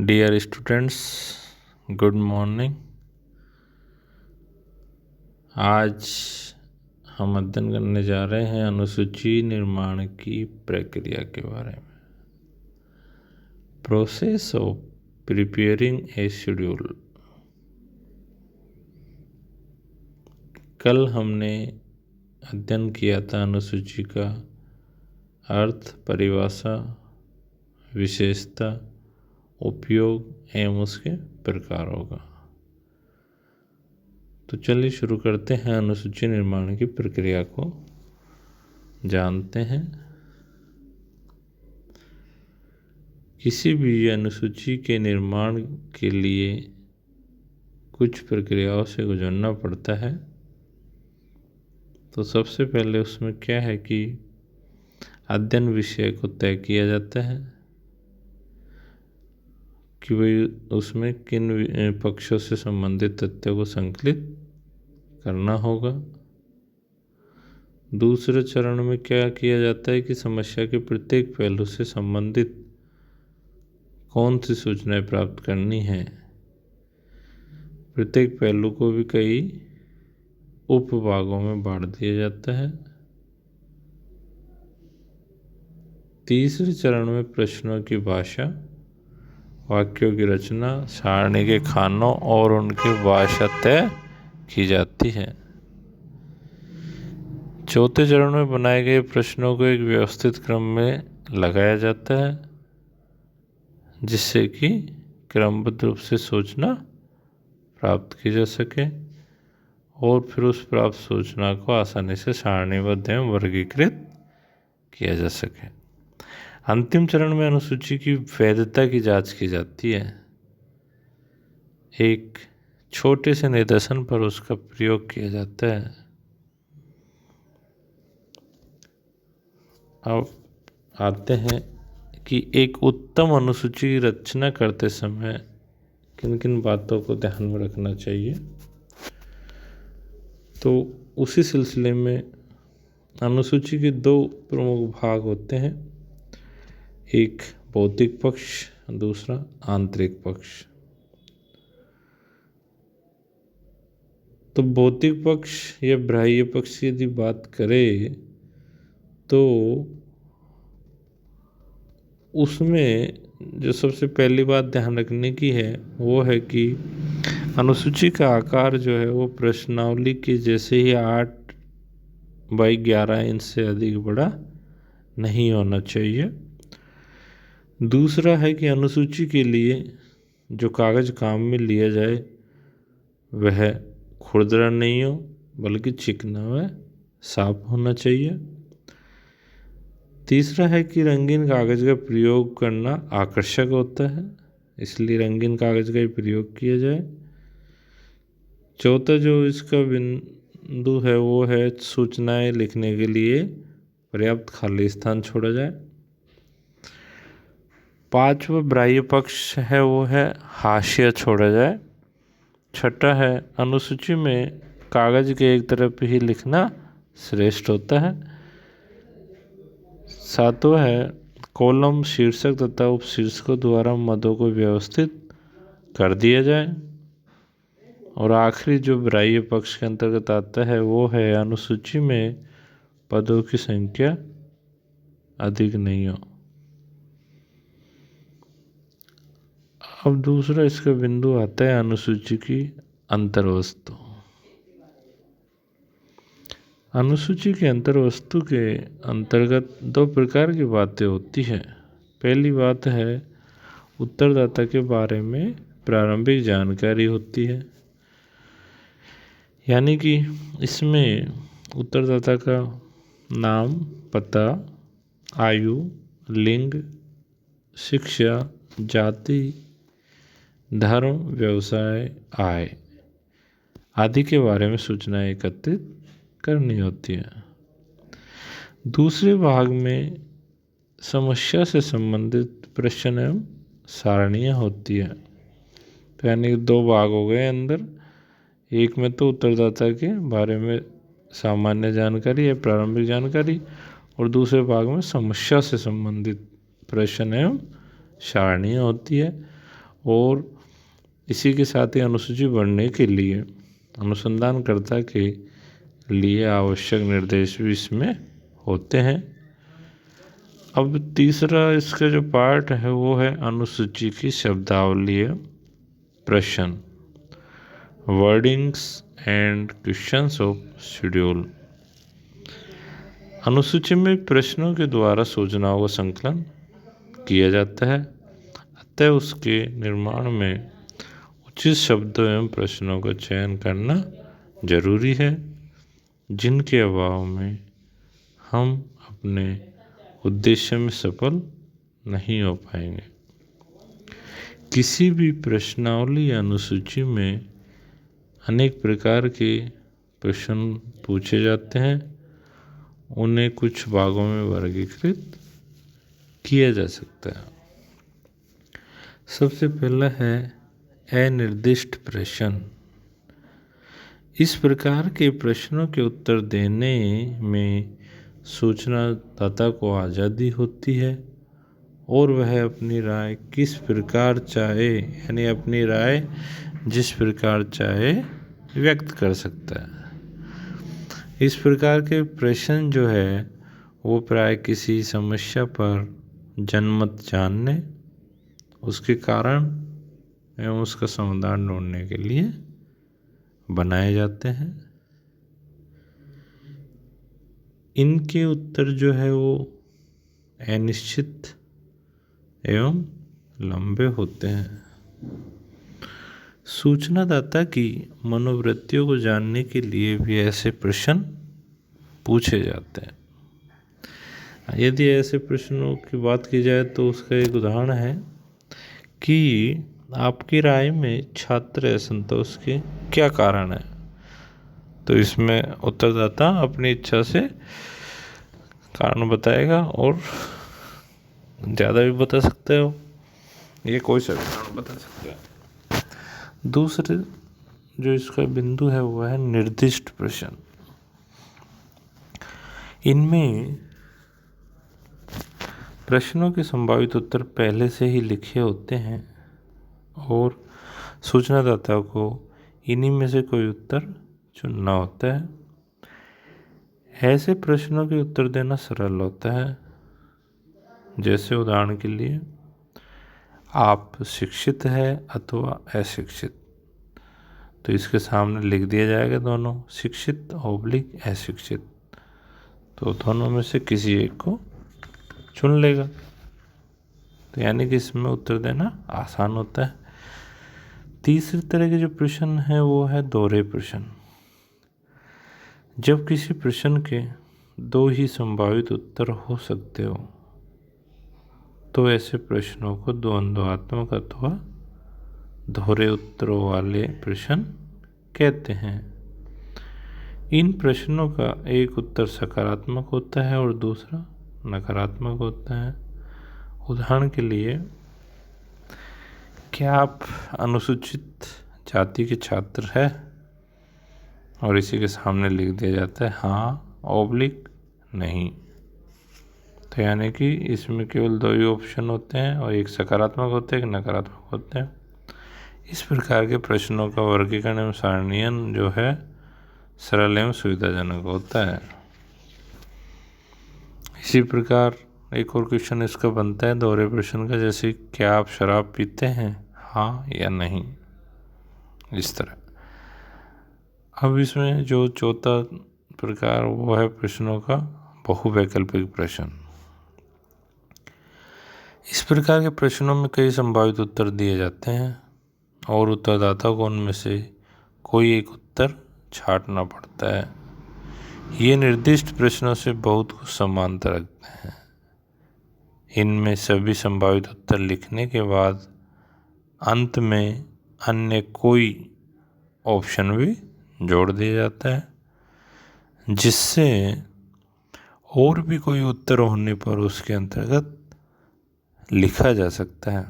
Dear students, good morning. आज हम अध्ययन करने जा रहे हैं अनुसूची निर्माण की प्रक्रिया के बारे में। Process of preparing A schedule. कल हमने अध्ययन किया था अनुसूची का अर्थ, परिभाषा, विशेषता, उपयोग एवं उसके प्रकारों का। तो चलिए शुरू करते हैं, अनुसूची निर्माण की प्रक्रिया को जानते हैं। किसी भी अनुसूची के निर्माण के लिए कुछ प्रक्रियाओं से गुजरना पड़ता है। तो सबसे पहले उसमें क्या है कि अध्ययन विषय को तय किया जाता है कि भाई उसमें किन पक्षों से संबंधित तथ्यों को संकलित करना होगा। दूसरे चरण में क्या किया जाता है कि समस्या के प्रत्येक पहलू से संबंधित कौन सी सूचनाएं प्राप्त करनी है। प्रत्येक पहलू को भी कई उपभागों में बांट दिया जाता है। तीसरे चरण में प्रश्नों की भाषा, वाक्यों की रचना, सारणी के खानों और उनकी भाषा तय की जाती है। चौथे चरण में बनाए गए प्रश्नों को एक व्यवस्थित क्रम में लगाया जाता है जिससे कि क्रमबद्ध रूप से सूचना प्राप्त की जा सके और फिर उस प्राप्त सूचना को आसानी से सारणीबद्ध एवं वर्गीकृत किया जा सके। अंतिम चरण में अनुसूची की वैधता की जांच की जाती है। एक छोटे से निदर्शन पर उसका प्रयोग किया जाता है। अब आते हैं कि एक उत्तम अनुसूची की रचना करते समय किन किन बातों को ध्यान में रखना चाहिए। तो उसी सिलसिले में अनुसूची के दो प्रमुख भाग होते हैं, एक भौतिक पक्ष, दूसरा आंतरिक पक्ष। तो भौतिक पक्ष या बाह्य पक्ष की यदि बात करें तो उसमें जो सबसे पहली बात ध्यान रखने की है वो है कि अनुसूची का आकार जो है वो प्रश्नावली के जैसे ही 8x11 इंच से अधिक बड़ा नहीं होना चाहिए। दूसरा है कि अनुसूची के लिए जो कागज काम में लिया जाए वह खुरदरा नहीं हो बल्कि चिकना व साफ होना चाहिए। तीसरा है कि रंगीन कागज का प्रयोग करना आकर्षक होता है, इसलिए रंगीन कागज का ही प्रयोग किया जाए। चौथा जो इसका बिंदु है वो है सूचनाएं लिखने के लिए पर्याप्त खाली स्थान छोड़ा जाए। पांचवा बाह्य पक्ष है वो है हाशिया छोड़ा जाए। छठा है अनुसूची में कागज के एक तरफ ही लिखना श्रेष्ठ होता है। सातवां है कॉलम, शीर्षक तथा उपशीर्षकों द्वारा मदों को व्यवस्थित कर दिया जाए। और आखिरी जो बाह्य पक्ष के अंतर्गत आता है वो है अनुसूची में पदों की संख्या अधिक नहीं हो। अब दूसरा इसका बिंदु आता है अनुसूची की अंतर्वस्तु। अनुसूची के अंतर्वस्तु के अंतर्गत दो प्रकार की बातें होती है। पहली बात है उत्तरदाता के बारे में प्रारंभिक जानकारी होती है, यानी कि इसमें उत्तरदाता का नाम, पता, आयु, लिंग, शिक्षा, जाति, धर्म, व्यवसाय, आय आदि के बारे में सूचनाएं एकत्रित करनी होती है। दूसरे भाग में समस्या से संबंधित प्रश्न एवं सारणियाँ होती है। तो यानी दो भाग हो गए अंदर। एक में तो उत्तरदाता के बारे में सामान्य जानकारी या प्रारंभिक जानकारी, और दूसरे भाग में समस्या से संबंधित प्रश्न एवं सारणियाँ होती है। और इसी के साथ ही अनुसूची बढ़ने के लिए अनुसंधानकर्ता के लिए आवश्यक निर्देश भी इसमें होते हैं। अब तीसरा इसका जो पार्ट है वो है अनुसूची की शब्दावली, प्रश्न, wordings and questions of schedule. अनुसूची में प्रश्नों के द्वारा सूचनाओं का संकलन किया जाता है, अतः उसके निर्माण में उचित शब्दों एवं प्रश्नों का चयन करना जरूरी है, जिनके अभाव में हम अपने उद्देश्य में सफल नहीं हो पाएंगे। किसी भी प्रश्नावली या अनुसूची में अनेक प्रकार के प्रश्न पूछे जाते हैं, उन्हें कुछ भागों में वर्गीकृत किया जा सकता है। सबसे पहला है अनिर्दिष्ट प्रश्न। इस प्रकार के प्रश्नों के उत्तर देने में सूचनादाता को आज़ादी होती है और वह अपनी राय किस प्रकार चाहे, यानी अपनी राय जिस प्रकार चाहे व्यक्त कर सकता है। इस प्रकार के प्रश्न जो है वो प्राय किसी समस्या पर जनमत जानने, उसके कारण एवं उसका समाधान ढूंढने के लिए बनाए जाते हैं। इनके उत्तर जो है वो अनिश्चित एवं लंबे होते हैं। सूचनादाता की मनोवृत्तियों को जानने के लिए भी ऐसे प्रश्न पूछे जाते हैं। यदि ऐसे प्रश्नों की बात की जाए तो उसका एक उदाहरण है कि आपकी राय में छात्र असंतोष के क्या कारण है। तो इसमें उत्तरदाता अपनी इच्छा से कारण बताएगा और ज़्यादा भी बता सकते हो, ये कोई सा भी कारण बता सकता है। दूसरे जो इसका बिंदु है वो है निर्दिष्ट प्रश्न। इनमें प्रश्नों के संभावित उत्तर पहले से ही लिखे होते हैं और सूचनादाता को इन्हीं में से कोई उत्तर चुनना होता है। ऐसे प्रश्नों के उत्तर देना सरल होता है। जैसे उदाहरण के लिए, आप शिक्षित है अथवा अशिक्षित, तो इसके सामने लिख दिया जाएगा दोनों, शिक्षित ऑब्लिक अशिक्षित, तो दोनों में से किसी एक को चुन लेगा। तो यानी कि इसमें उत्तर देना आसान होता है। तीसरी तरह के जो प्रश्न है वो है दोहरे प्रश्न। जब किसी प्रश्न के दो ही संभावित उत्तर हो सकते हो तो ऐसे प्रश्नों को द्वंद्वात्मक अथवा दोहरे उत्तरों वाले प्रश्न कहते हैं। इन प्रश्नों का एक उत्तर सकारात्मक होता है और दूसरा नकारात्मक होता है। उदाहरण के लिए, क्या आप अनुसूचित जाति के छात्र हैं? और इसी के सामने लिख दिया जाता है हाँ ऑब्लिक नहीं। तो यानी कि इसमें केवल दो ही ऑप्शन होते हैं और एक सकारात्मक होता है, एक नकारात्मक होता है। इस प्रकार के प्रश्नों का वर्गीकरण एवं सारणीयन जो है सरल एवं सुविधाजनक होता है। इसी प्रकार एक और क्वेश्चन इसका बनता है दोहरे प्रश्न का, जैसे क्या आप शराब पीते हैं, हाँ या नहीं, इस तरह। अब इसमें जो चौथा प्रकार वो है प्रश्नों का बहुवैकल्पिक प्रश्न। इस प्रकार के प्रश्नों में कई संभावित उत्तर दिए जाते हैं और उत्तरदाता को उनमें से कोई एक उत्तर छांटना पड़ता है। ये निर्दिष्ट प्रश्नों से बहुत कुछ समानता रखते हैं। इनमें सभी संभावित उत्तर लिखने के बाद अंत में अन्य कोई ऑप्शन भी जोड़ दिया जाता है, जिससे और भी कोई उत्तर होने पर उसके अंतर्गत लिखा जा सकता है।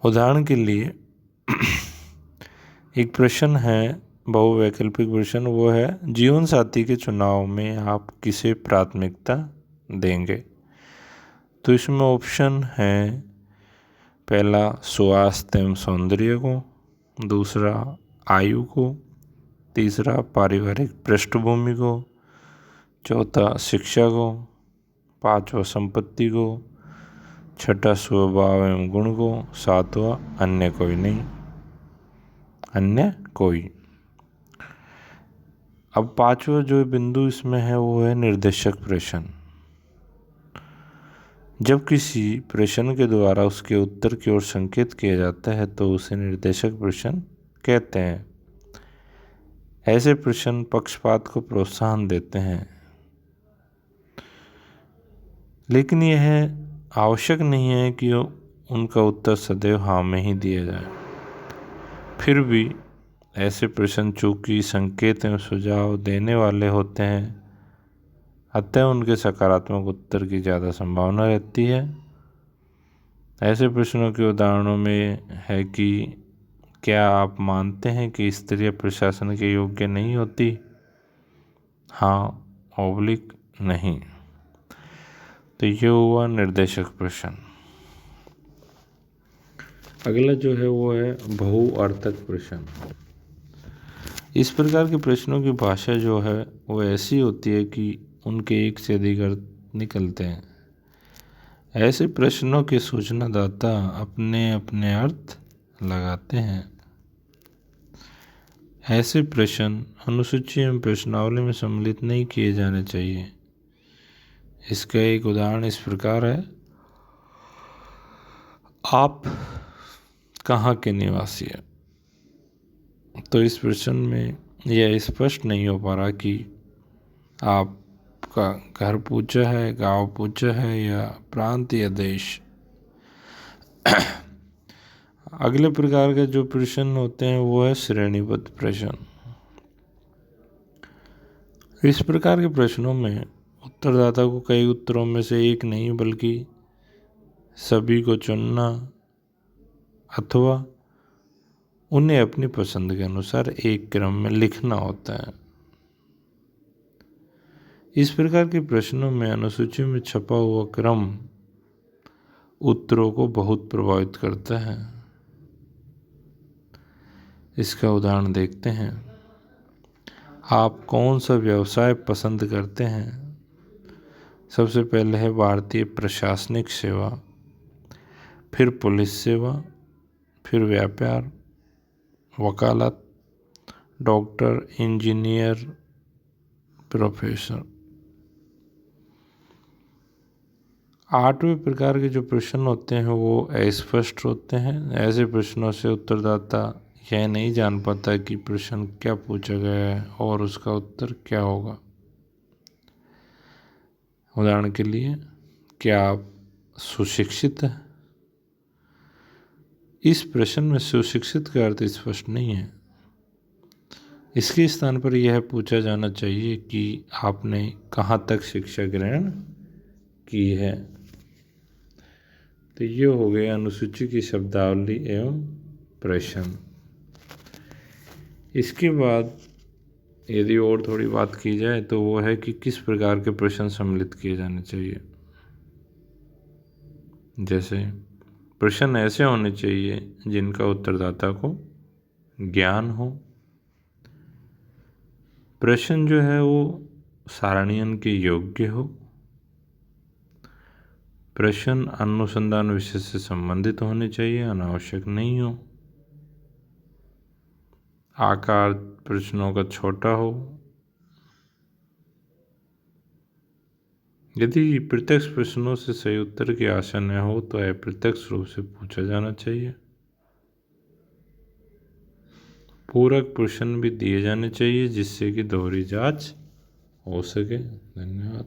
उदाहरण के लिए एक प्रश्न है बहुवैकल्पिक प्रश्न, वो है जीवन साथी के चुनाव में आप किसे प्राथमिकता देंगे। तो इसमें ऑप्शन है पहला स्वास्थ्य एवं सौंदर्य को, दूसरा आयु को, तीसरा पारिवारिक पृष्ठभूमि को, चौथा शिक्षा को, पांचवा संपत्ति को, छठा स्वभाव एवं गुण को, सातवां अन्य कोई नहीं, अन्य कोई। अब पांचवा जो बिंदु इसमें है वो है निर्देशक प्रश्न। जब किसी प्रश्न के द्वारा उसके उत्तर की ओर संकेत किया जाता है तो उसे निर्देशक प्रश्न कहते हैं। ऐसे प्रश्न पक्षपात को प्रोत्साहन देते हैं, लेकिन यह आवश्यक नहीं है कि उनका उत्तर सदैव हाँ में ही दिया जाए। फिर भी ऐसे प्रश्न चूंकि संकेत एवं सुझाव देने वाले होते हैं, अतः उनके सकारात्मक उत्तर की ज़्यादा संभावना रहती है। ऐसे प्रश्नों के उदाहरणों में है कि क्या आप मानते हैं कि स्त्रियां प्रशासन के योग्य नहीं होती? हाँ ऑब्लिक नहीं। तो ये हुआ निर्देशक प्रश्न। अगला जो है वो है बहुअर्थक प्रश्न। इस प्रकार के प्रश्नों की भाषा जो है वो ऐसी होती है कि उनके एक से अधिक अर्थ निकलते हैं। ऐसे प्रश्नों के सूचनादाता अपने अपने अर्थ लगाते हैं। ऐसे प्रश्न अनुसूची एवं प्रश्नावली में सम्मिलित नहीं किए जाने चाहिए। इसका एक उदाहरण इस प्रकार है, आप कहाँ के निवासी हैं? तो इस प्रश्न में यह स्पष्ट नहीं हो पा रहा कि आपका घर पूछा है, गांव पूछा है या प्रांत या देश। अगले प्रकार के जो प्रश्न होते हैं वो है श्रेणीबद्ध प्रश्न। इस प्रकार के प्रश्नों में उत्तरदाता को कई उत्तरों में से एक नहीं बल्कि सभी को चुनना अथवा उन्हें अपनी पसंद के अनुसार एक क्रम में लिखना होता है। इस प्रकार के प्रश्नों में अनुसूची में छपा हुआ क्रम उत्तरों को बहुत प्रभावित करता है। इसका उदाहरण देखते हैं। आप कौन सा व्यवसाय पसंद करते हैं? सबसे पहले है भारतीय प्रशासनिक सेवा, फिर पुलिस सेवा, फिर व्यापार, वकालत, डॉक्टर, इंजीनियर, प्रोफेसर। आठवें प्रकार के जो प्रश्न होते हैं वो अस्पष्ट होते हैं। ऐसे प्रश्नों से उत्तरदाता यह नहीं जान पाता कि प्रश्न क्या पूछा गया है और उसका उत्तर क्या होगा। उदाहरण के लिए, क्या आप सुशिक्षित हैं? इस प्रश्न में सुशिक्षित का अर्थ स्पष्ट नहीं है। इसके स्थान पर यह पूछा जाना चाहिए कि आपने कहाँ तक शिक्षा ग्रहण की है। तो ये हो गया अनुसूची की शब्दावली एवं प्रश्न। इसके बाद यदि और थोड़ी बात की जाए तो वो है कि किस प्रकार के प्रश्न सम्मिलित किए जाने चाहिए। जैसे प्रश्न ऐसे होने चाहिए जिनका उत्तरदाता को ज्ञान हो। प्रश्न जो है वो सारणीयन के योग्य हो। प्रश्न अनुसंधान विषय से संबंधित होने चाहिए, अनावश्यक नहीं हो। आकार प्रश्नों का छोटा हो। यदि प्रत्यक्ष प्रश्नों से सही उत्तर की आशा न हो तो अप्रत्यक्ष रूप से पूछा जाना चाहिए। पूरक प्रश्न भी दिए जाने चाहिए जिससे कि दोहरी जांच हो सके। धन्यवाद।